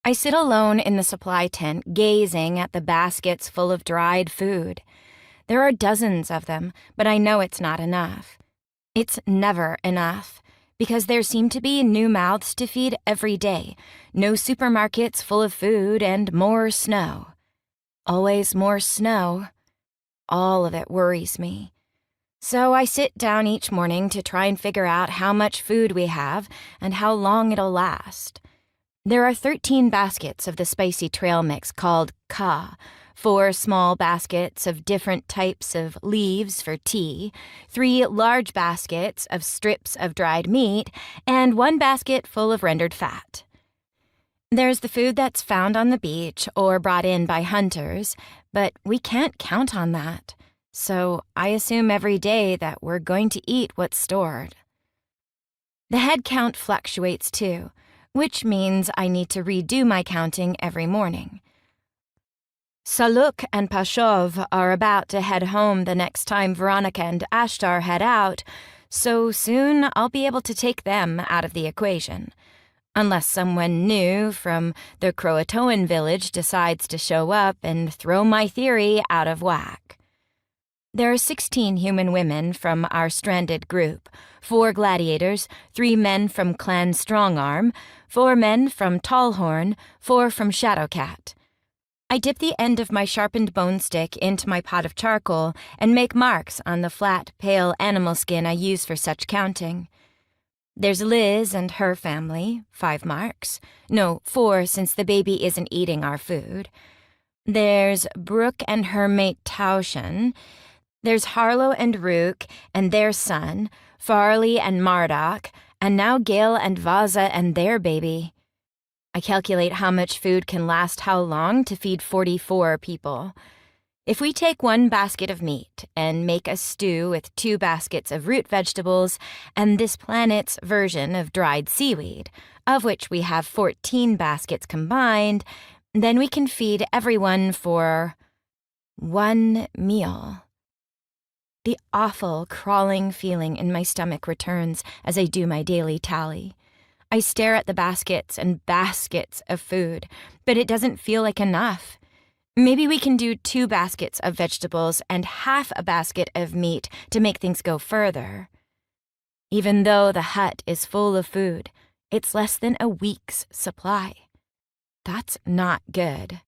I sit alone in the supply tent, gazing at the baskets full of dried food. There are dozens of them, but I know it's not enough. It's never enough, because there seem to be new mouths to feed every day, no supermarkets full of food, and more snow. Always more snow. All of it worries me. So I sit down each morning to try and figure out how much food we have and how long it'll last. There are 13 baskets of the spicy trail mix called ka, 4 small baskets of different types of leaves for tea, 3 large baskets of strips of dried meat, and 1 basket full of rendered fat. There's the food that's found on the beach or brought in by hunters, but we can't count on that. So I assume every day that we're going to eat what's stored. The head count fluctuates too, which means I need to redo my counting every morning. Saluk and Pashov are about to head home the next time Veronica and Ashtar head out, so soon I'll be able to take them out of the equation. Unless someone new from the Croatoan village decides to show up and throw my theory out of whack. There are 16 human women from our stranded group, 4 gladiators, 3 men from Clan Strongarm, 4 men from Tallhorn, 4 from Shadowcat. I dip the end of my sharpened bone stick into my pot of charcoal and make marks on the flat, pale animal skin I use for such counting. There's Liz and her family, 5 marks. No, 4 since the baby isn't eating our food. There's Brooke and her mate Taushen. There's Harlow and Rook and their son, Farley and Marduk, and now Gail and Vaza and their baby. I calculate how much food can last how long to feed 44 people. If we take 1 basket of meat and make a stew with 2 baskets of root vegetables and this planet's version of dried seaweed, of which we have 14 baskets combined, then we can feed everyone for 1 meal. The awful, crawling feeling in my stomach returns as I do my daily tally. I stare at the baskets and baskets of food, but it doesn't feel like enough. Maybe we can do 2 baskets of vegetables and half a basket of meat to make things go further. Even though the hut is full of food, it's less than a week's supply. That's not good.